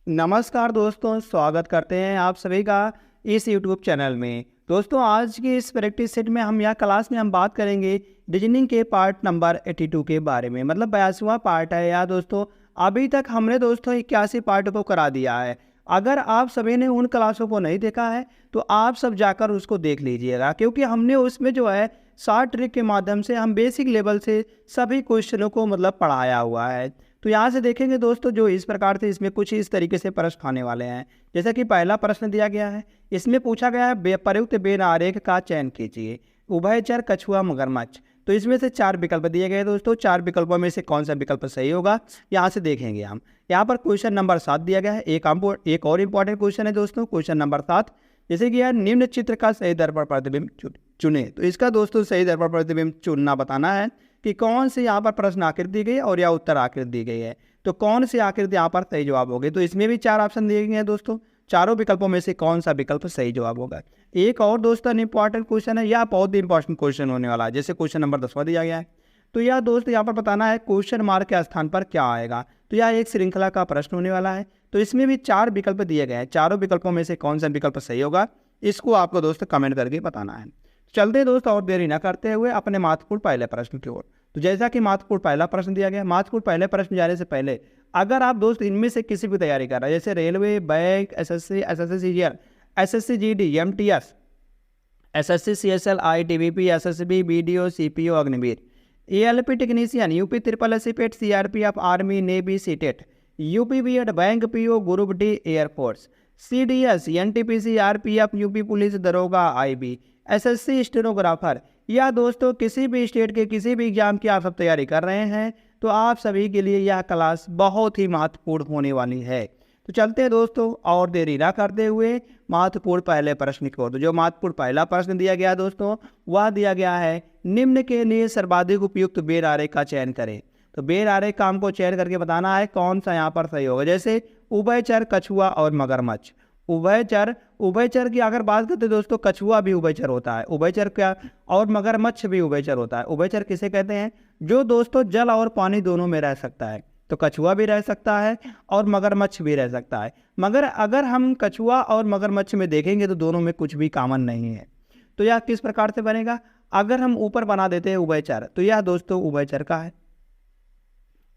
नमस्कार दोस्तों, स्वागत करते हैं आप सभी का इस YouTube चैनल में। दोस्तों, आज की इस प्रैक्टिस सेट में हम क्लास में हम बात करेंगे रीजनिंग के पार्ट नंबर 82 के बारे में। मतलब 82वां पार्ट है या दोस्तों। अभी तक हमने दोस्तों 81 पार्ट को करा दिया है। अगर आप सभी ने उन क्लासों को नहीं देखा है तो आप सब जाकर उसको देख लीजिएगा, क्योंकि हमने उसमें जो है शॉर्ट ट्रिक के माध्यम से हम बेसिक लेवल से सभी क्वेश्चनों को मतलब पढ़ाया हुआ है। तो यहाँ से देखेंगे दोस्तों, जो इस प्रकार से इसमें कुछ इस तरीके से प्रश्न आने वाले हैं। जैसा कि पहला प्रश्न दिया गया है, इसमें पूछा गया है प्रयुक्त बेन आरेख का चयन कीजिए, उभयचर, कछुआ, मगरमच्छ। तो इसमें से 4 विकल्प दिए गए दोस्तों। 4 विकल्पों में से कौन सा विकल्प सही होगा यहाँ से देखेंगे हम। यहाँ पर क्वेश्चन नंबर 7 दिया गया है। एक और इम्पॉर्टेंट क्वेश्चन है दोस्तों, क्वेश्चन नंबर 7। जैसे कि यार निम्न चित्र का सही दर्पण प्रतिबिंब चुने। तो इसका दोस्तों सही दर्पण प्रतिबिंब चुनना बताना है कि कौन सी यहाँ पर प्रश्न आकृति दी गई है और या उत्तर आकृति दी गई है। तो कौन सी आकृति यहाँ पर सही जवाब होगी। तो इसमें भी 4 ऑप्शन दिए गए हैं दोस्तों। चारों विकल्पों में से कौन सा विकल्प सही जवाब होगा। एक और दोस्तों इंपॉर्टेंट क्वेश्चन है, यह बहुत ही इंपॉर्टेंट क्वेश्चन होने वाला है। जैसे क्वेश्चन नंबर 10वां दिया गया है, तो यह दोस्त यहाँ पर बताना है क्वेश्चन मार्क के स्थान पर क्या आएगा। तो यह एक श्रृंखला का प्रश्न होने वाला है। तो इसमें भी 4 विकल्प दिए गए हैं। चारों विकल्पों में से कौन सा विकल्प सही होगा, इसको आपको दोस्त कमेंट करके बताना है। चलते दोस्त और देरी न करते हुए अपने महत्वपूर्ण पहले प्रश्न की ओर। तो जैसा कि महत्वपूर्ण पहला प्रश्न दिया गया, महत्वपूर्ण पहले प्रश्न जाने से पहले अगर आप दोस्त इनमें से किसी भी तैयारी कर रहे हैं, जैसे railway, bank, SSC, CGL, SSC GD, MTS, SSC CSL, ITBP, SSB, BDO, CPO, Agniveer, ALP technician, UP triple SC PET, CRPF, army, navy, CTET, UP BEd, bank PO, group D, air force, CDS, NTPC, RPF, UP police दरोगा, IB, SSC stenographer, या दोस्तों किसी भी state के किसी भी exam की आप सब तैयारी कर रहे हैं तो आप सभी के लिए यह क्लास बहुत ही महत्वपूर्ण होने वाली है। तो चलते हैं दोस्तों और देरी ना करते हुए महत्वपूर्ण पहले प्रश्न की ओर। तो जो महत्वपूर्ण पहला प्रश्न दिया गया दोस्तों, वह दिया गया है निम्न के लिए सर्वाधिक उपयुक्त बेर आरेख का चयन करें। तो बेर आरेख का हमको चयन करके बताना है कौन सा यहाँ पर सही होगा। जैसे उभयचर, कछुआ और मगरमच्छ। उभयचर की अगर बात करते दोस्तों, कछुआ भी उभयचर होता है, उभयचर क्या, और मगरमच्छ भी उभयचर होता है। उभयचर किसे कहते हैं, जो दोस्तों जल और पानी दोनों में रह सकता है। तो कछुआ भी रह सकता है और मगरमच्छ भी रह सकता है। मगर अगर हम कछुआ और मगरमच्छ में देखेंगे तो दोनों में कुछ भी कॉमन नहीं है। तो यह किस प्रकार से बनेगा, अगर हम ऊपर बना देते हैं उभयचर, तो यह दोस्तों उभयचर का है,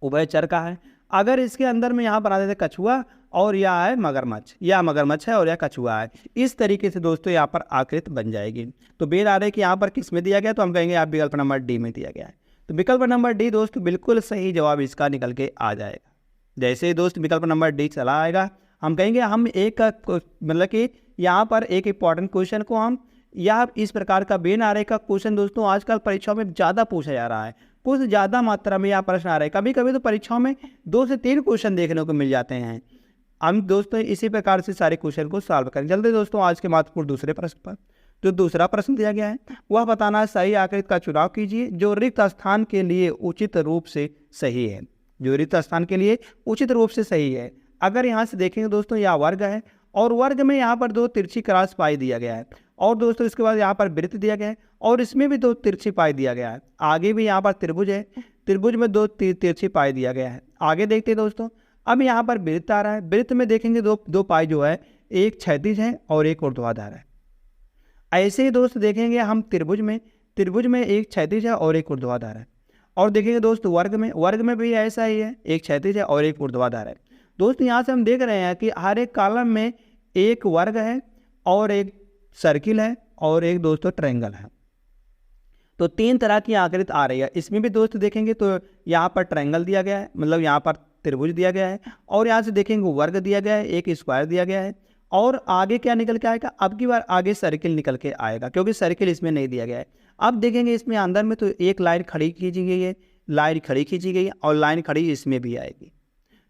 उभयचर का है। अगर इसके अंदर में यहाँ बना देते कछुआ और यह है मगरमच्छ, या मगरमच्छ है और यह कछुआ है, इस तरीके से दोस्तों यहाँ पर आकृति बन जाएगी। तो बेर आरेख यहाँ पर किस में दिया गया, तो हम कहेंगे आप विकल्प नंबर डी में दिया गया है। तो विकल्प नंबर डी दोस्तों बिल्कुल सही जवाब इसका निकल के आ जाएगा। जैसे ही दोस्त विकल्प नंबर डी चला आएगा, हम कहेंगे हम एक मतलब कि यहाँ पर एक इंपॉर्टेंट क्वेश्चन को हम या इस प्रकार का बेन आरेख का क्वेश्चन दोस्तों आजकल परीक्षाओं में ज़्यादा पूछा जा रहा है। कुछ ज़्यादा मात्रा में यह प्रश्न आ रहा है। कभी कभी तो परीक्षाओं में 2 से 3 क्वेश्चन देखने को मिल जाते हैं। हम दोस्तों इसी प्रकार से सारे क्वेश्चन को सॉल्व करें। चलते दोस्तों आज के महत्वपूर्ण दूसरे प्रश्न पर। जो दूसरा प्रश्न दिया गया है वह बताना सही आकृति का चुनाव कीजिए जो रिक्त स्थान के लिए उचित रूप से सही है। जो रिक्त स्थान के लिए उचित रूप से सही है। अगर यहाँ से देखेंगे दोस्तों, यह वर्ग है और वर्ग में यहाँ पर 2 तिरछी क्रॉस पाई दिया गया है, और दोस्तों इसके बाद यहाँ पर वृत्त दिया गया है और इसमें भी 2 तिरछी पाई दिया गया है। आगे भी यहाँ पर त्रिभुज है, त्रिभुज में 2 तिरछी पाई दिया गया है। आगे देखते हैं दोस्तों, अब यहाँ पर वृत्त आ रहा है। वृत्त में देखेंगे दो पाई जो है, एक क्षैतिज है और एक ऊर्ध्वाधर है। ऐसे ही दोस्त देखेंगे हम त्रिभुज में एक क्षैतिज है और एक ऊर्ध्वाधर है। और देखेंगे दोस्त वर्ग में भी ऐसा ही है, एक क्षैतिज है और एक ऊर्ध्वाधर है। दोस्त यहाँ से हम देख रहे हैं कि हर एक कॉलम में एक वर्ग है और एक सर्किल है और एक दोस्तों ट्रायंगल है। तो 3 तरह की आकृति आ रही है। इसमें भी दोस्त देखेंगे तो यहाँ पर ट्रायंगल दिया गया है, मतलब यहाँ पर त्रिभुज दिया गया है, और यहाँ से देखेंगे वर्ग दिया गया है, एक स्क्वायर दिया गया है, और आगे क्या निकल के आएगा, अब की बार आगे सर्किल निकल के आएगा, क्योंकि सर्किल इसमें नहीं दिया गया है। अब देखेंगे इसमें अंदर में तो एक लाइन खड़ी खींची गई है, लाइन खड़ी खींची गई है और लाइन खड़ी इसमें भी आएगी।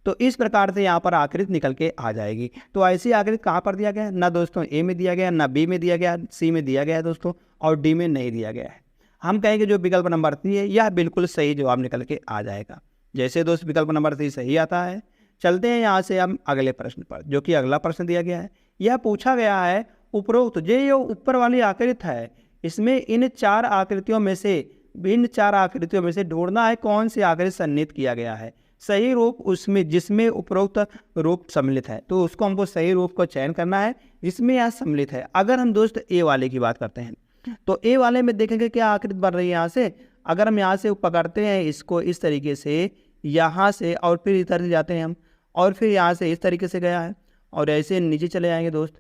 तो इस प्रकार से यहाँ पर आकृति निकल के आ जाएगी। तो ऐसी आकृति कहाँ पर दिया गया है, ना दोस्तों ए में दिया गया, ना बी में दिया गया, सी में दिया गया है दोस्तों, और डी में नहीं दिया गया है। हम कहेंगे जो विकल्प नंबर 3 है यह बिल्कुल सही जवाब निकल के आ जाएगा। जैसे दोस्त विकल्प नंबर 3 सही आता है। चलते हैं यहाँ से हम अगले प्रश्न पर, जो कि अगला प्रश्न दिया गया है। यह पूछा गया है उपरोक्त जो ऊपर वाली आकृति है, इसमें इन 4 आकृतियों में से ढूंढना है कौन सी आकृति सन्निहित किया गया है। सही रूप उसमें जिसमें उपरोक्त रूप सम्मिलित है, तो उसको हमको सही रूप को चयन करना है जिसमें यह सम्मिलित है। अगर हम दोस्त ए वाले की बात करते हैं तो ए वाले में देखेंगे क्या आकृति बन रही है यहाँ से। अगर हम यहाँ से पकड़ते हैं इसको इस तरीके से, यहाँ से, और फिर इधर से जाते हैं हम, और फिर यहाँ से इस तरीके से गया है और ऐसे नीचे चले जाएंगे दोस्त,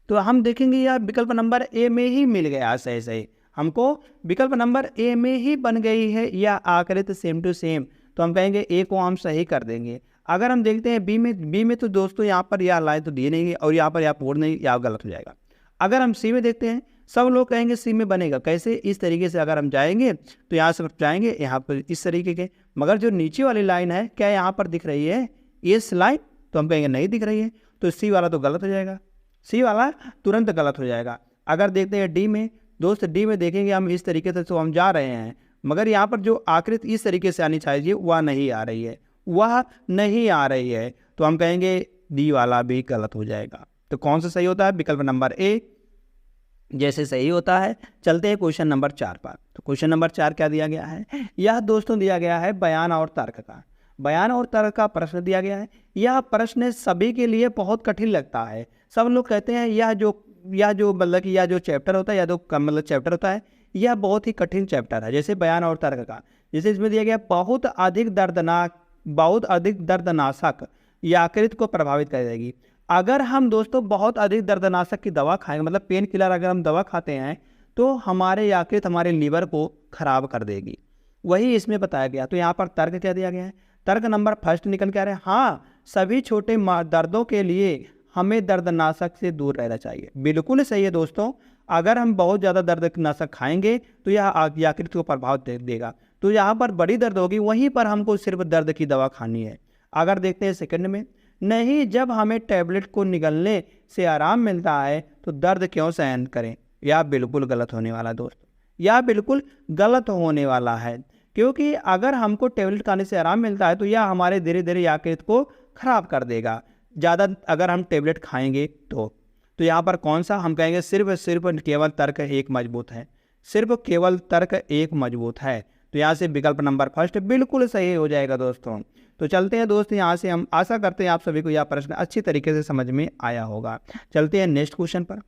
तो हम देखेंगे यह विकल्प नंबर ए में ही मिल गया। सही सही हमको विकल्प नंबर ए में ही बन गई है यह आकृति सेम टू सेम, तो हम कहेंगे ए को हम सही कर देंगे। अगर हम देखते हैं बी में तो दोस्तों यहाँ पर यह लाइन तो दिए नहीं और यहाँ पर यह पूर्ण नहीं, यह गलत हो जाएगा। अगर हम सी में देखते हैं, सब लोग कहेंगे सी में बनेगा, कैसे, इस तरीके से अगर हम जाएंगे तो यहाँ से जाएंगे यहाँ पर इस तरीके के, मगर जो नीचे वाली लाइन है क्या यहाँ पर दिख रही है इस लाइन, तो हम कहेंगे नहीं दिख रही है, तो सी वाला तो गलत हो जाएगा, सी वाला तुरंत गलत हो जाएगा। अगर देखते हैं डी में दोस्त, डी में देखेंगे हम इस तरीके से तो हम जा रहे हैं, मगर यहाँ पर जो आकृति इस तरीके से आनी चाहिए वह नहीं आ रही है, वह नहीं आ रही है, तो हम कहेंगे डी वाला भी गलत हो जाएगा। तो कौन सा सही होता है, विकल्प नंबर ए जैसे सही होता है। चलते हैं क्वेश्चन नंबर 4 पर। तो क्वेश्चन नंबर 4 क्या दिया गया है, यह दोस्तों दिया गया है बयान और तर्क का, बयान और तर्क का प्रश्न दिया गया है। यह प्रश्न सभी के लिए बहुत कठिन लगता है। सब लोग कहते हैं यह जो मतलब कि यह जो चैप्टर होता है, या तो मतलब चैप्टर होता है, यह बहुत ही कठिन चैप्टर है। जैसे बयान और तर्क का, जैसे इसमें दिया गया बहुत अधिक दर्दनाशक यकृत को प्रभावित करेगी। अगर हम दोस्तों बहुत अधिक दर्दनाशक की दवा खाएंगे, मतलब पेन किलर अगर हम दवा खाते हैं तो हमारे यकृत हमारे लीवर को खराब कर देगी, वही इसमें बताया गया। तो यहाँ पर तर्क क्या दिया गया है, तर्क नंबर फर्स्ट निकल के आ रहे हैं, हाँ सभी छोटे दर्दों के लिए हमें दर्दनाशक से दूर रहना चाहिए। बिल्कुल सही है दोस्तों, अगर हम बहुत ज़्यादा दर्दनाशक खाएंगे तो यह यकृत को प्रभाव देगा, तो यहाँ पर बड़ी दर्द होगी, वहीं पर हमको सिर्फ दर्द की दवा खानी है। अगर देखते हैं सेकंड में, नहीं जब हमें टैबलेट को निगलने से आराम मिलता है तो दर्द क्यों सहन करें, यह बिल्कुल गलत होने वाला दोस्तों, यह बिल्कुल गलत होने वाला है, क्योंकि अगर हमको टैबलेट खाने से आराम मिलता है तो यह हमारे धीरे धीरे यकृत को खराब कर देगा ज़्यादा अगर हम टैबलेट खाएंगे तो यहाँ पर कौन सा, हम कहेंगे सिर्फ केवल तर्क एक मजबूत है, सिर्फ केवल तर्क एक मजबूत है। तो यहाँ से विकल्प नंबर फर्स्ट बिल्कुल सही हो जाएगा दोस्तों। तो चलते हैं दोस्त, यहाँ से हम आशा करते हैं आप सभी को यह प्रश्न अच्छी तरीके से समझ में आया होगा। चलते हैं नेक्स्ट क्वेश्चन पर।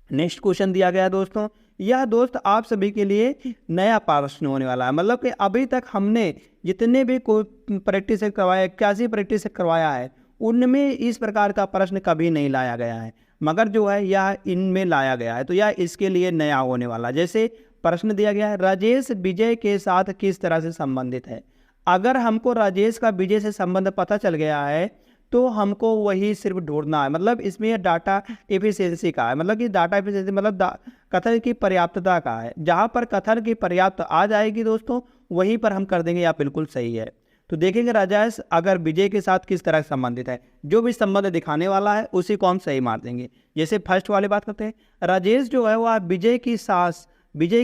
नेक्स्ट क्वेश्चन दिया गया दोस्तों, यह दोस्त आप सभी के लिए नया प्रश्न होने वाला है, मतलब कि अभी तक हमने जितने भी कोई प्रैक्टिस करवाया, 81 प्रैक्टिस करवाया है, उनमें इस प्रकार का प्रश्न कभी नहीं लाया गया है, मगर जो है यह इनमें लाया गया है, तो यह इसके लिए नया होने वाला। जैसे प्रश्न दिया गया है, राजेश विजय के साथ किस तरह से संबंधित है। अगर हमको राजेश का विजय से संबंध पता चल गया है तो हमको वही सिर्फ ढूंढना है, मतलब इसमें डाटा एफिशिएंसी का है, मतलब कि डाटा एफिशिएंसी मतलब कथन की पर्याप्तता का है। जहाँ पर कथन की पर्याप्त आ जाएगी दोस्तों वहीं पर हम कर देंगे, या बिल्कुल सही है। तो देखेंगे राजेश अगर विजय के साथ किस तरह से संबंधित है, जो भी संबंध दिखाने वाला है उसी को हम सही मार देंगे। जैसे फर्स्ट वाले बात करते हैं, राजेश जो है वह विजय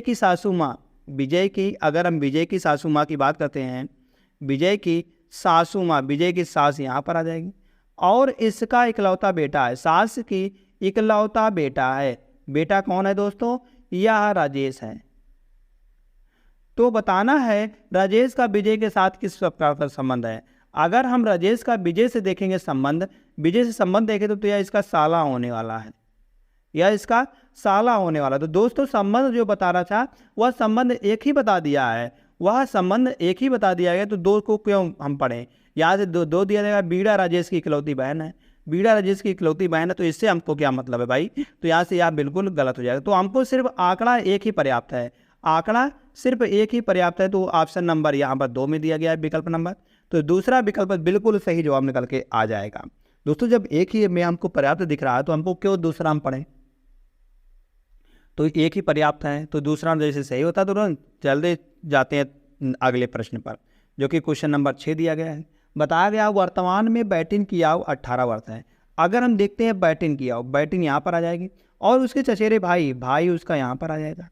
की सासू माँ, विजय की, अगर हम विजय की सासू माँ की बात करते हैं, विजय की सासू माँ, विजय की सास यहाँ पर आ जाएगी, और इसका इकलौता बेटा है, सास की इकलौता बेटा है। बेटा कौन है दोस्तों, यह राजेश है। तो बताना है राजेश का विजय के साथ किस प्रकार का संबंध है। अगर हम राजेश का विजय से देखेंगे संबंध, विजय से संबंध देखें तो यह इसका साला होने वाला है, यह इसका साला होने वाला। तो दोस्तों संबंध जो बता रहा था वह संबंध एक ही बता दिया है, वह संबंध एक ही बता दिया गया, तो दो को क्यों हम पढ़ें। यहाँ से दो दिया जाएगा, बीड़ा राजेश की इकलौती बहन है, बीड़ा राजेश की इकलौती बहन है, तो इससे हमको क्या मतलब है भाई, तो यहाँ से यह बिल्कुल गलत हो जाएगा। तो हमको सिर्फ आंकड़ा एक ही पर्याप्त है, आंकड़ा सिर्फ एक ही पर्याप्त है। तो ऑप्शन नंबर यहाँ पर 2 में दिया गया है विकल्प नंबर, तो दूसरा विकल्प बिल्कुल सही जवाब निकल के आ जाएगा। दोस्तों जब एक ही में हमको पर्याप्त दिख रहा है तो हमको क्यों दूसरा हम पढ़ें, तो एक ही पर्याप्त है, तो दूसरा जैसे सही होता तुरंत। जल्दी जाते हैं अगले प्रश्न पर, जो कि क्वेश्चन नंबर 6 दिया गया है। बताया गया वर्तमान में बैटिंग की आयु 18 वर्ष है। अगर हम देखते हैं बैटिंग की आयु, बैटिंग यहाँ पर आ जाएगी, और उसके चचेरे भाई उसका यहाँ पर आ जाएगा।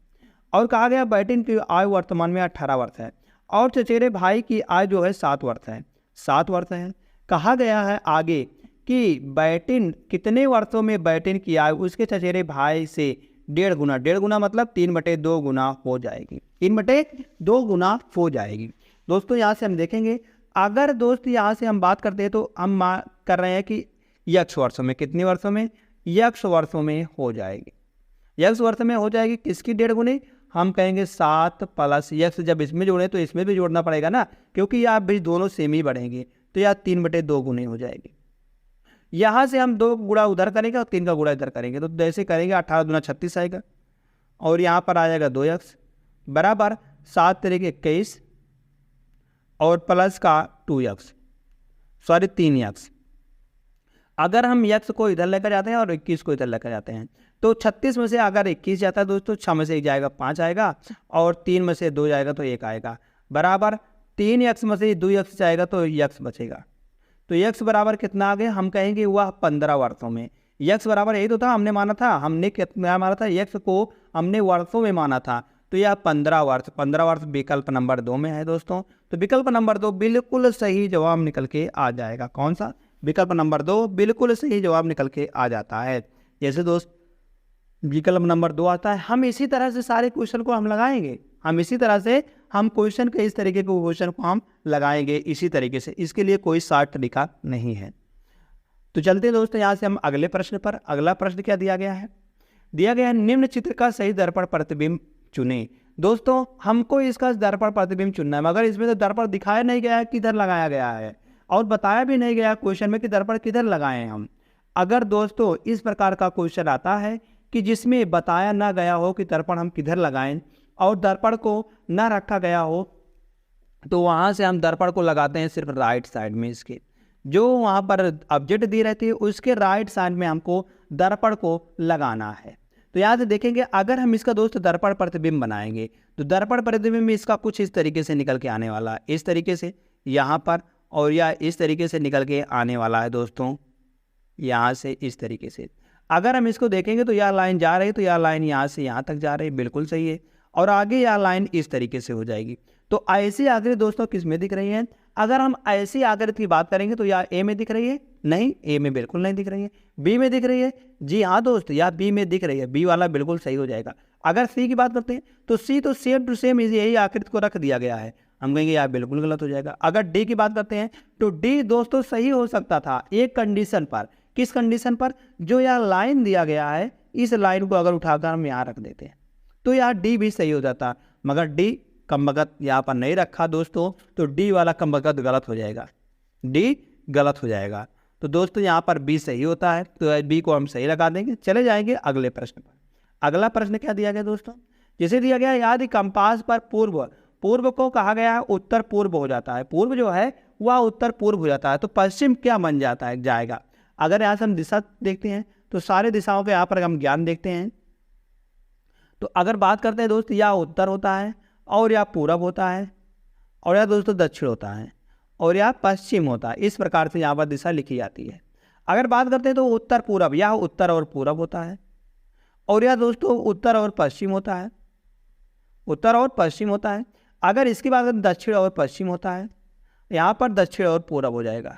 और कहा गया बैटिंग की आयु वर्तमान में 18 वर्ष है, और चचेरे भाई की आयु जो है 7 वर्ष है, 7 वर्ष है। कहा गया है आगे कि बैटिंग कितने वर्षों में बैटिंग की आयु उसके चचेरे भाई से 1.5 गुना मतलब 3/2 गुना हो जाएगी, 3/2 गुना हो जाएगी। दोस्तों यहाँ से हम देखेंगे अगर दोस्त यहाँ से हम बात करते हैं तो हम कर रहे हैं कि यक्स वर्षों में, कितने वर्षों में, यक्स वर्षों में हो जाएगी। यक्स वर्ष में हो जाएगी किसकी 1.5 गुनी, हम कहेंगे 7 प्लस यक्स। जब इसमें जोड़ें तो इसमें भी जोड़ना पड़ेगा ना, क्योंकि यहाँ भी दोनों सेम ही बढ़ेंगे, तो यहाँ 3/2 गुनी हो जाएगी। यहाँ से हम 2 गुणा उधर करेंगे और 3 का गुणा इधर करेंगे, तो जैसे करेंगे 18 दूना 36 आएगा, और यहाँ पर आ जाएगा 2x बराबर 7 तरीके 21 और प्लस का 2x, सॉरी 3x। अगर हम x को इधर लेकर जाते हैं और 21 को इधर लेकर जाते हैं तो 36 में से अगर 21 जाता है दोस्तों, 6 में से 1 जाएगा 5 आएगा, और 3 में से 2 जाएगा तो 1 आएगा, बराबर 3x में से 2x जाएगा तो x बचेगा। तो x बराबर कितना आ गया, हम कहेंगे हुआ 15 वर्षों में। x बराबर यही तो था, हमने माना था, हमने कितना माना था, x को हमने वर्षों में माना था, तो यह 15 वर्ष। 15 वर्ष विकल्प नंबर 2 में है दोस्तों। तो विकल्प नंबर 2 बिल्कुल सही जवाब निकल के आ जाएगा। कौन सा, विकल्प नंबर 2 बिल्कुल सही जवाब निकल के आ जाता है। जैसे दोस्त विकल्प नंबर 2 आता है, हम इसी तरह से सारे क्वेश्चन को हम लगाएंगे, हम इसी तरह से हम क्वेश्चन के इस तरीके के क्वेश्चन को हम लगाएंगे इसी तरीके से, इसके लिए कोई शॉर्ट तरीका नहीं है। तो चलते दोस्तों यहाँ से हम अगले प्रश्न पर। अगला प्रश्न क्या दिया गया है, दिया गया है निम्न चित्र का सही दर्पण प्रतिबिंब चुने। दोस्तों हमको इसका दर्पण प्रतिबिंब चुनना है, मगर इसमें तो दर्पण दिखाया नहीं गया है किधर लगाया गया है, और बताया भी नहीं गया क्वेश्चन में कि दर्पण किधर लगाए हैं हम। अगर दोस्तों इस प्रकार का क्वेश्चन आता है कि जिसमें बताया ना गया हो कि दर्पण हम किधर लगाएं और दर्पण को ना रखा गया हो, तो वहाँ से हम दर्पण को लगाते हैं सिर्फ राइट साइड में। इसके जो वहाँ पर ऑब्जेक्ट दी रहती है उसके राइट साइड में हमको दर्पण को लगाना है। तो यहाँ से देखेंगे अगर हम इसका दोस्त दर्पण प्रतिबिंब बनाएंगे तो दर्पण प्रतिबिंब में इसका कुछ इस तरीके से निकल के आने वाला है, इस तरीके से यहाँ पर, और या इस तरीके से निकल के आने वाला है दोस्तों, यहाँ से इस तरीके से। अगर हम इसको देखेंगे तो यह लाइन जा रही है, तो यह लाइन यहाँ से यहाँ तक जा रही है, बिल्कुल सही है, और आगे यह लाइन इस तरीके से हो जाएगी। तो ऐसी आकृति दोस्तों किस में दिख रही है, अगर हम ऐसी आकृति की बात करेंगे तो यह ए में दिख रही है, नहीं ए में बिल्कुल नहीं दिख रही है, बी में दिख रही है, जी हाँ दोस्त यह बी में दिख रही है, बी वाला बिल्कुल सही हो जाएगा। अगर सी की बात करते हैं तो सी तो सेम टू सेम यही आकृति को रख दिया गया है, हम कहेंगे यार बिल्कुल गलत हो जाएगा। अगर डी की बात करते हैं तो डी दोस्तों सही हो सकता था एक कंडीशन पर, किस कंडीशन पर, जो यह लाइन दिया गया है इस लाइन को अगर उठाकर हम यहाँ रख देते हैं तो यार डी भी सही हो जाता, मगर डी कमबख्त यहाँ पर नहीं रखा दोस्तों, तो डी वाला कमबख्त गलत हो जाएगा, डी गलत हो जाएगा। तो दोस्तों यहाँ पर बी सही होता है, तो बी को हम सही लगा देंगे। चले जाएंगे अगले प्रश्न पर। अगला प्रश्न क्या दिया गया दोस्तों, जैसे दिया गया यदि कंपास पर पूर्व को कहा गया है उत्तर पूर्व हो जाता है, पूर्व जो है वह उत्तर पूर्व हो जाता है, तो पश्चिम क्या बन जाता है, जाएगा। अगर यहाँ से हम दिशा देखते हैं तो सारे दिशाओं के यहाँ पर हम ज्ञान देखते हैं, तो अगर बात करते हैं दोस्त या उत्तर होता है, और या पूरब होता है, और या दोस्तों दक्षिण होता है, और या पश्चिम होता है। इस प्रकार से यहाँ पर दिशा लिखी जाती है। अगर बात करते हैं तो उत्तर पूरब, या उत्तर और पूरब होता है, और या दोस्तों उत्तर और पश्चिम होता है, उत्तर और पश्चिम होता है। अगर इसकी बात करें दक्षिण और पश्चिम होता है, यहाँ पर दक्षिण और पूरब हो जाएगा।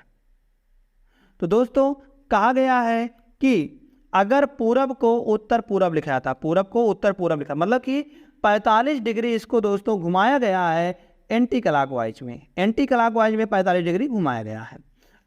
तो दोस्तों कहा गया है कि अगर पूरब को उत्तर पूरब लिखा जाता, पूरब को उत्तर पूरब लिखा, मतलब कि 45 डिग्री इसको दोस्तों घुमाया गया है एंटी क्लॉकवाइज में, एंटी क्लॉकवाइज में 45 डिग्री घुमाया गया है।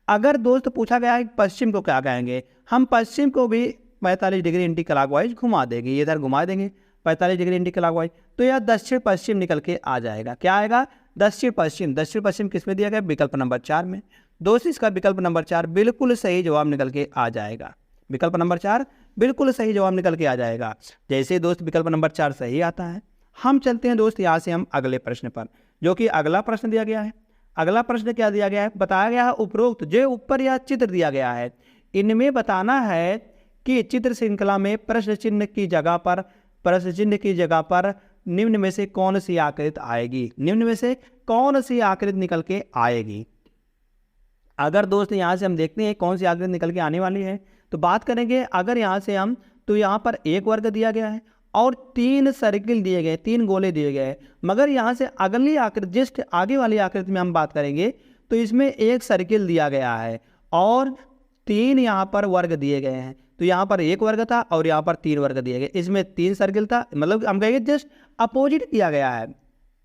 अगर दोस्त पूछा गया है पश्चिम को क्या कहेंगे, हम पश्चिम को भी 45 डिग्री एंटी क्लॉकवाइज घुमा देंगे, इधर घुमा देंगे 45 डिग्री एंटी क्लॉकवाइज, तो यह दक्षिण पश्चिम निकल के आ जाएगा। क्या आएगा, दक्षिण पश्चिम। दक्षिण पश्चिम किस में दिया गया, विकल्प नंबर 4 में। दोस्त इसका विकल्प नंबर 4 बिल्कुल सही जवाब निकल के आ जाएगा, विकल्प नंबर 4 बिल्कुल सही जवाब निकल के आ जाएगा। जैसे दोस्त विकल्प नंबर 4 सही आता है, हम चलते हैं दोस्त यहाँ से हम अगले प्रश्न पर, जो कि अगला प्रश्न दिया गया है। अगला प्रश्न क्या दिया गया है, बताया गया है उपरोक्त जो ऊपर यह चित्र दिया गया है इनमें बताना है कि चित्र श्रृंखला में प्रश्न चिन्ह की जगह पर निम्न में से कौन सी आकृति आएगी, निम्न में से कौन सी आकृति निकल के आएगी। अगर दोस्त यहाँ से हम देखते हैं कौन सी आकृति निकल के आने वाली है, तो बात करेंगे अगर यहाँ से हम, तो यहाँ पर एक वर्ग दिया गया है और 3 सर्किल दिए गए, 3 गोले दिए गए हैं, मगर यहाँ से अगली आकृति जस्ट आगे वाली आकृति में हम बात करेंगे तो इसमें एक सर्किल दिया गया है और 3 यहाँ पर वर्ग दिए गए हैं। तो यहाँ पर एक वर्ग था और यहाँ पर 3 वर्ग दिए गए, इसमें 3 सर्किल था, मतलब हम कहेंगे जस्ट अपोजिट किया गया है,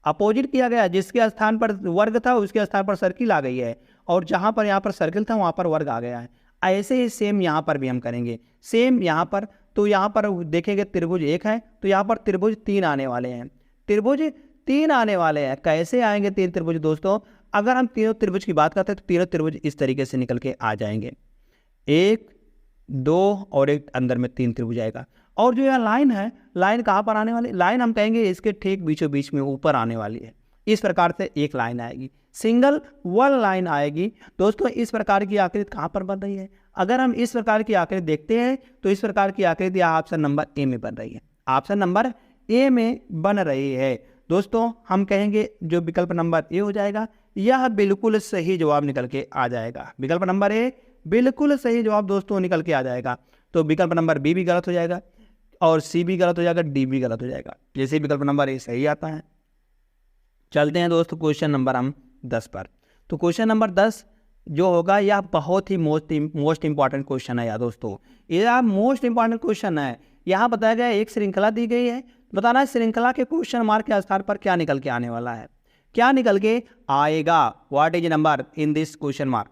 अपोजिट किया गया, जिसके स्थान पर वर्ग था उसके स्थान पर सर्किल आ गई है, और जहाँ पर यहाँ पर सर्किल था वहाँ पर वर्ग आ गया है। ऐसे ही सेम यहाँ पर भी हम करेंगे, सेम यहाँ पर। तो यहाँ पर देखेंगे त्रिभुज 1 है, तो यहाँ पर त्रिभुज 3 आने वाले हैं, त्रिभुज 3 आने वाले हैं। कैसे आएंगे 3 त्रिभुज दोस्तों? अगर हम तीनों त्रिभुज की बात करते हैं तो तीनों त्रिभुज इस तरीके से निकल के आ जाएंगे, 1 2 और एक अंदर में 3 त्रिभुज आएगा। और जो यह लाइन है, लाइन कहाँ पर आने वाली? लाइन हम कहेंगे इसके ठीक बीचों बीच में ऊपर आने वाली है। इस प्रकार से एक लाइन आएगी, सिंगल वन लाइन आएगी। दोस्तों इस प्रकार की आकृति कहाँ पर बन रही है? अगर हम इस प्रकार की आकृति देखते हैं तो इस प्रकार की आकृति ऑप्शन नंबर ए में बन रही है, ऑप्शन नंबर ए में बन रही है। दोस्तों हम कहेंगे जो विकल्प नंबर ए हो जाएगा, यह बिल्कुल सही जवाब निकल के आ जाएगा। विकल्प नंबर ए बिल्कुल सही जवाब दोस्तों निकल के आ जाएगा। तो विकल्प नंबर बी भी गलत हो जाएगा, और सी भी गलत हो जाएगा, डी भी गलत हो जाएगा। जैसे विकल्प नंबर ए सही आता है। चलते हैं दोस्तों क्वेश्चन नंबर हम 10 पर। तो क्वेश्चन नंबर 10 जो होगा यह बहुत ही मोस्ट इंपॉर्टेंट क्वेश्चन है यार दोस्तों, यह मोस्ट इंपॉर्टेंट क्वेश्चन है। यहाँ बताया गया एक श्रृंखला दी गई है, बताना है श्रृंखला के क्वेश्चन मार्क के स्थान पर क्या निकल के आने वाला है, क्या निकल के आएगा। What is number in this question mark?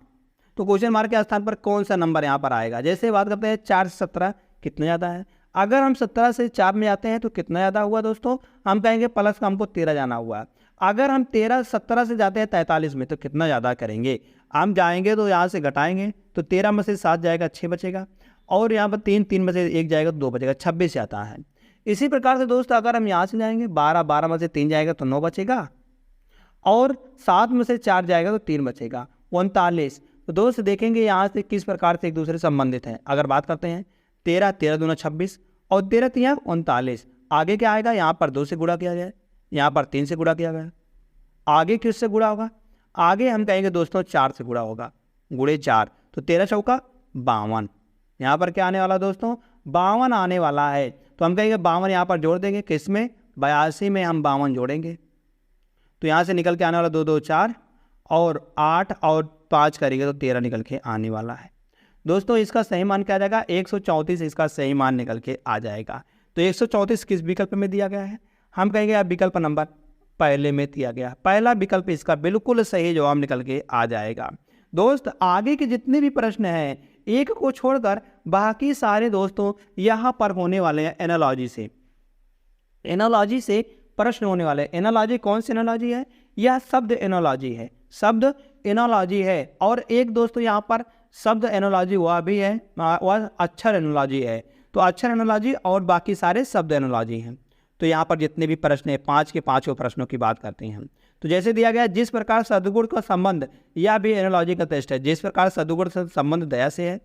तो क्वेश्चन मार्क के स्थान पर कौन सा नंबर यहाँ पर आएगा? जैसे बात करते हैं 4 से 17 कितना ज़्यादा है? अगर हम 17 से 4 में जाते हैं तो कितना ज़्यादा हुआ दोस्तों? हम कहेंगे प्लस का हमको 13 जाना हुआ। अगर हम 17 से जाते हैं 43 में तो कितना ज़्यादा करेंगे? हम जाएंगे तो यहाँ से घटाएंगे तो 13 में से 7 जाएगा 6 बचेगा, और यहाँ पर 3 में से 1 जाएगा तो 2 बचेगा, 26 आता है। इसी प्रकार से दोस्तों अगर हम यहाँ से जाएंगे 12 में से 3 जाएगा तो 9 बचेगा, और 7 में से 4 जाएगा तो 3 बचेगा, 39। तो दोस्त देखेंगे यहाँ से किस प्रकार से एक दूसरे से संबंधित हैं। अगर बात करते हैं 13 दूना 26 और 13 3 39, आगे क्या आएगा? यहाँ पर 2 से गुणा किया जाए, यहाँ पर 3 से गुणा किया गया, आगे किससे गुणा होगा? आगे हम कहेंगे दोस्तों 4 से गुणा होगा, गुणे 4 तो 13 चौका 52। यहाँ पर क्या आने वाला दोस्तों? 52 आने वाला है। तो हम कहेंगे 52 यहाँ पर जोड़ देंगे, किसमें? 82 में हम 52 जोड़ेंगे, तो यहाँ से निकल के आने वाला 2 2 4 और 8 और 5 करेंगे तो 13 निकल के आने वाला है। दोस्तों इसका सही मान क्या आ जाएगा? 134 इसका सही मान निकल के आ जाएगा। तो 134 किस विकल्प में दिया गया है? हम कहेंगे आप विकल्प नंबर पहले में दिया गया, पहला विकल्प इसका बिल्कुल सही जवाब निकल के आ जाएगा। दोस्त आगे के जितने भी प्रश्न हैं एक को छोड़कर बाकी सारे दोस्तों यहाँ पर होने वाले हैं एनालॉजी से, एनालॉजी से प्रश्न होने वाले। एनालॉजी कौन सी एनालॉजी है? यह शब्द एनालॉजी है, शब्द एनालॉजी है। और एक दोस्तों यहाँ पर शब्द एनालॉजी हुआ भी है, वह अक्षर एनालॉजी है। तो अक्षर एनालॉजी और बाकी सारे शब्द एनालॉजी हैं। तो यहाँ पर जितने भी प्रश्न है 5 के 5 प्रश्नों की बात करते हैं हम। तो जैसे दिया गया जिस प्रकार सदगुण का संबंध, यह भी एनालॉजी का टेस्ट है। जिस प्रकार सदगुण से संबंध दया से है,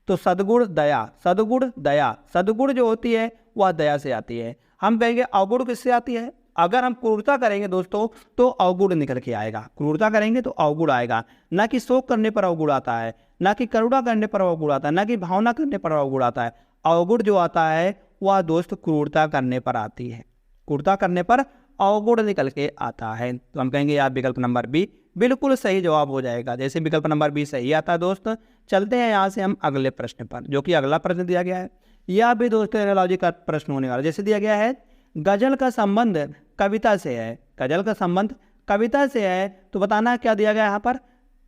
तो सदगुण दया, सदगुण दया, सदगुण जो होती है वह दया से आती है। हम कहेंगे अवगुण किससे आती है? अगर हम क्रूरता करेंगे दोस्तों तो अवगुण निकल के आएगा, क्रूरता करेंगे तो अवगुण आएगा। ना कि शोक करने पर अवगुण आता है, ना कि करुणा करने पर अवगुण आता है, ना कि भावना करने पर अवगुण आता है। अवगुण जो आता है वह दोस्त क्रूरता करने पर आती है, क्रूरता करने पर अवगुण निकल के आता है। तो हम कहेंगे यार विकल्प नंबर बी बिल्कुल सही जवाब हो जाएगा। जैसे विकल्प नंबर बी सही आता है दोस्त। चलते हैं यहाँ से हम अगले प्रश्न पर, जो कि अगला प्रश्न दिया गया है। यह भी दोस्तों एनालॉजी का प्रश्न होने वाला। जैसे दिया गया है गजल का संबंध कविता से है, गजल का संबंध कविता से है। तो बताना क्या दिया गया यहाँ पर?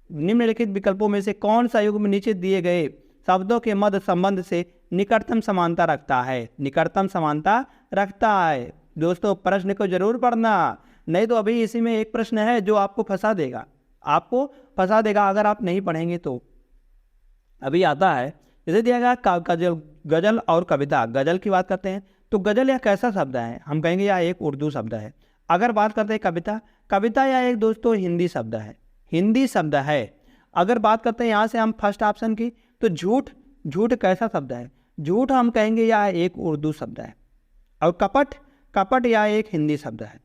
निम्नलिखित विकल्पों में से कौन सा युग्म नीचे दिए गए शब्दों के मध्य संबंध से निकटतम समानता रखता है? निकटतम समानता रखता है। दोस्तों प्रश्न को जरूर पढ़ना, नहीं तो अभी इसी में एक प्रश्न है जो आपको फंसा देगा, आपको फंसा देगा अगर आप नहीं पढ़ेंगे तो। अभी आता है जैसे दिया गया गजल और कविता। गजल की बात करते हैं तो गजल यह कैसा शब्द है? हम कहेंगे यह एक उर्दू शब्द है। अगर बात करते हैं कविता, कविता यह एक दोस्तों हिंदी शब्द है, हिंदी शब्द है। अगर बात करते हैं यहाँ से हम फर्स्ट ऑप्शन की, तो झूठ, झूठ कैसा शब्द है? झूठ हम कहेंगे यह एक उर्दू शब्द है। और कपट, कपट यह एक हिंदी शब्द है,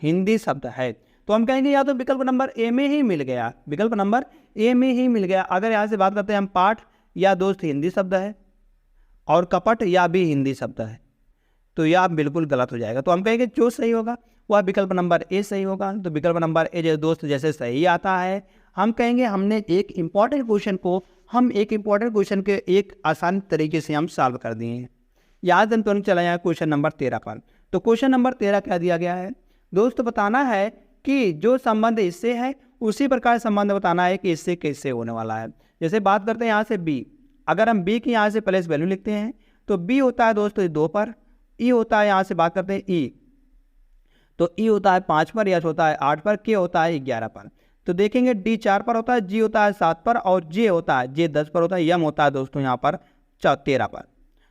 हिंदी शब्द है। तो हम कहेंगे या तो विकल्प नंबर ए में ही मिल गया, विकल्प नंबर ए में ही मिल गया। अगर यहाँ से बात करते हैं हम पाठ, या दोस्त हिंदी शब्द है, और कपट या भी हिंदी शब्द है, तो यह बिल्कुल गलत हो जाएगा। तो हम कहेंगे जो सही होगा वह विकल्प नंबर ए सही होगा। तो विकल्प नंबर ए जो दोस्त जैसे सही आता है, हम कहेंगे हमने एक इंपॉर्टेंट क्वेश्चन को एक इंपॉर्टेंट क्वेश्चन के एक आसान तरीके से हम सॉल्व कर दिए हैं। याद हम तुरंत चला जाए क्वेश्चन नंबर 13 पर। तो क्वेश्चन नंबर 13 क्या दिया गया है? दोस्तों बताना है कि जो संबंध इससे है उसी प्रकार संबंध बताना है कि इससे कैसे होने वाला है। जैसे बात करते हैं यहाँ से बी, अगर हम बी की यहाँ से प्लेस वैल्यू लिखते हैं तो बी होता है दोस्तों 2 पर, ई होता है यहाँ से बात करते हैं ई, तो ई होता है 5 पर, यश होता है 8 पर, के होता है 11 पर। तो देखेंगे डी 4 पर होता है, जी होता है 7 पर और जे होता है, जे 10 पर होता है, यम होता है दोस्तों यहाँ पर 13 पर।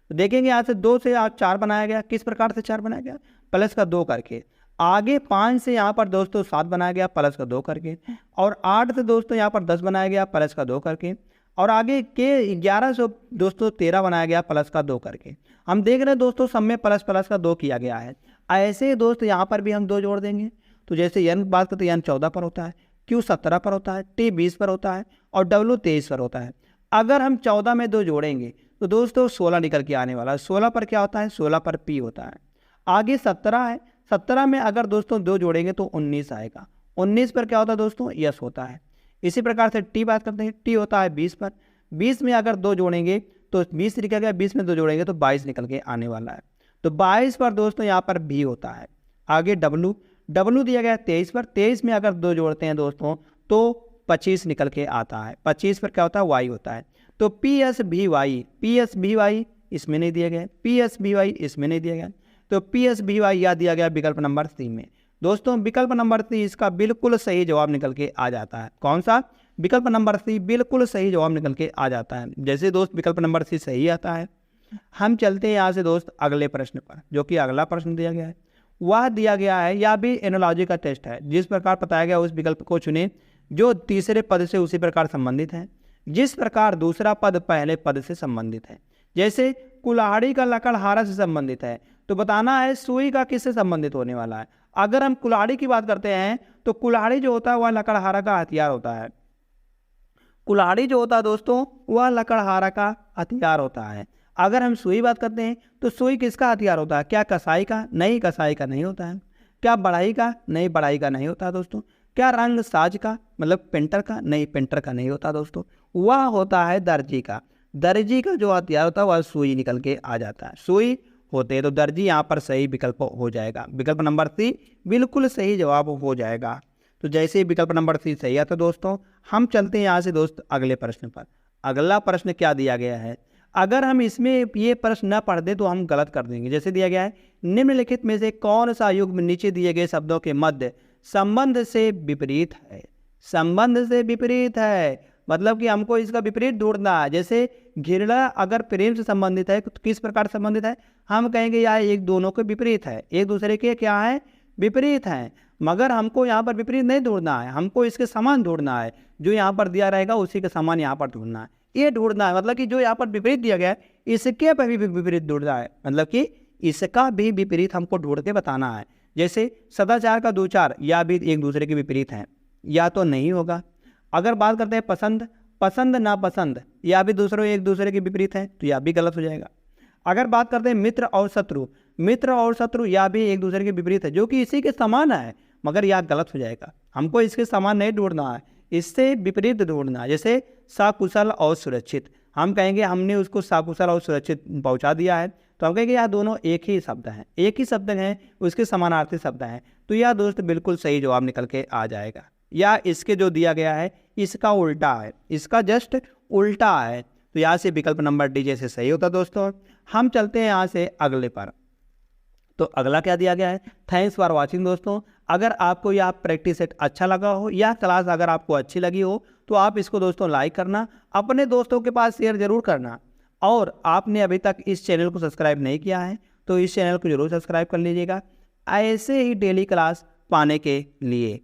तो देखेंगे यहाँ से 2 से 4 बनाया गया, किस प्रकार से 4 बनाया गया, प्लस का 2 करके। आगे 5 से यहाँ पर दोस्तों 7 बनाया गया प्लस का 2 करके, और 8 से दोस्तों यहाँ पर 10 बनाया गया प्लस का 2 करके, और आगे के 11 से दोस्तों 13 बनाया गया प्लस का 2 करके। हम देख रहे हैं दोस्तों सब में प्लस प्लस का 2 किया गया है। ऐसे दोस्त यहाँ पर भी हम 2 जोड़ देंगे। तो जैसे यन की बात करते हैं, यन 14 पर होता है, क्यू 17 पर होता है, टी 20 पर होता है और डब्ल्यू 23 पर होता है। अगर हम 14 में 2 जोड़ेंगे तो दोस्तों 16 निकल के आने वाला है। 16 पर क्या होता है, 16 पर पी होता है। आगे 17 है, 17 में अगर दोस्तों 2 जोड़ेंगे तो 19 आएगा। 19 पर क्या होता है दोस्तों, यस होता है। इसी प्रकार से टी बात करते हैं, टी होता है 20 पर, 20 में अगर 2 जोड़ेंगे तो 20 निकल गया, 20 में 2 जोड़ेंगे तो 22 निकल के आने वाला है। तो 22 पर दोस्तों यहाँ पर भी होता है। आगे डब्लू, डब्लू दिया गया 23 पर, 23 में अगर 2 जोड़ते हैं दोस्तों तो 25 निकल के आता है। 25 पर क्या होता है, वाई होता है। तो पी एस भी वाई, पी एस भी वाई इसमें नहीं दिया गया, पी एस भी वाई इसमें नहीं दिया गया, तो पी एस भी वाई यह दिया गया विकल्प नंबर सी में। दोस्तों विकल्प नंबर सी इसका बिल्कुल सही जवाब निकल के आ जाता है। कौन सा, विकल्प नंबर सी बिल्कुल सही जवाब निकल के आ जाता है। जैसे दोस्त विकल्प नंबर सी सही आता है, हम चलते हैं यहाँ से दोस्त अगले प्रश्न पर, जो कि अगला प्रश्न दिया गया है। वह दिया गया है, या भी एनोलॉजी का टेस्ट है। जिस प्रकार बताया गया उस विकल्प को चुने जो तीसरे पद से उसी प्रकार संबंधित है, जिस प्रकार दूसरा पद पहले पद से संबंधित है। जैसे कुल्हाड़ी का लकड़हारा से संबंधित है, तो बताना है सुई का किससे संबंधित होने वाला है। अगर हम कुल्हाड़ी की बात करते हैं तो कुल्हाड़ी जो होता है वह लकड़हारा का हथियार होता है। कुल्हाड़ी जो होता है दोस्तों वह लकड़हारा का हथियार होता है। अगर हम सुई बात करते हैं तो सुई किसका हथियार होता है, क्या कसाई का, नहीं कसाई का नहीं होता है। क्या बढ़ाई का, नहीं बढ़ाई का नहीं होता दोस्तों। क्या रंग साज का, मतलब पेंटर का, नहीं पेंटर का नहीं होता दोस्तों। वह होता है दर्जी का। दर्जी का जो हथियार होता है वह सुई निकल के आ जाता है। सुई होते हैं तो दर्जी यहाँ पर सही विकल्प हो जाएगा। विकल्प नंबर सी बिल्कुल सही जवाब हो जाएगा। तो जैसे ही विकल्प नंबर सी सही आता दोस्तों, हम चलते हैं यहाँ से दोस्त अगले प्रश्न पर। अगला प्रश्न क्या दिया गया है, अगर हम इसमें ये प्रश्न न पढ़ दें तो हम गलत कर देंगे। जैसे दिया गया है, निम्नलिखित में से कौन सा युग्म नीचे दिए गए शब्दों के मध्य संबंध से विपरीत है। संबंध से विपरीत है मतलब कि हमको इसका विपरीत ढूंढना है। जैसे घिरड़ा अगर प्रेम से संबंधित है तो किस प्रकार संबंधित है, हम कहेंगे यार एक दोनों के विपरीत है, एक दूसरे के क्या है, विपरीत हैं। मगर हमको यहाँ पर विपरीत नहीं ढूंढना है, हमको इसके समान ढूंढना है। जो यहाँ पर दिया रहेगा उसी के समान यहाँ पर ढूंढना है, ये ढूंढना है। मतलब कि जो यहाँ पर विपरीत दिया गया है इसके पर भी विपरीत ढूंढना है, मतलब कि इसका भी विपरीत हमको ढूंढ के बताना है। जैसे सदाचार का दूचार या भी एक दूसरे के विपरीत हैं, या तो नहीं होगा। अगर बात करते हैं पसंद, पसंद नापसंद या भी दूसरों एक दूसरे के विपरीत है तो यह भी गलत हो जाएगा। अगर बात करते हैं मित्र और शत्रु, मित्र और शत्रु या भी एक दूसरे के विपरीत है जो कि इसी के समान है, मगर यह गलत हो जाएगा। हमको इसके समान नहीं ढूंढना है, इससे विपरीत ढूंढना है। जैसे सकुशल और सुरक्षित, हम कहेंगे हमने उसको सकुशल और सुरक्षित पहुंचा दिया है, तो हम कहेंगे यह दोनों एक ही शब्द हैं, एक ही शब्द हैं, उसके समानार्थी शब्द हैं। तो यह दोस्त बिल्कुल सही जवाब निकल के आ जाएगा। या इसके जो दिया गया है इसका उल्टा है, इसका जस्ट उल्टा है। तो यहाँ से विकल्प नंबर डी जैसे सही होता दोस्तों। हम चलते हैं यहाँ से अगले पर। तो अगला क्या दिया गया है, थैंक्स फॉर वॉचिंग दोस्तों। अगर आपको यह प्रैक्टिस सेट अच्छा लगा हो या क्लास अगर आपको अच्छी लगी हो तो आप इसको दोस्तों लाइक करना, अपने दोस्तों के पास शेयर जरूर करना। और आपने अभी तक इस चैनल को सब्सक्राइब नहीं किया है तो इस चैनल को जरूर सब्सक्राइब कर लीजिएगा ऐसे ही डेली क्लास पाने के लिए।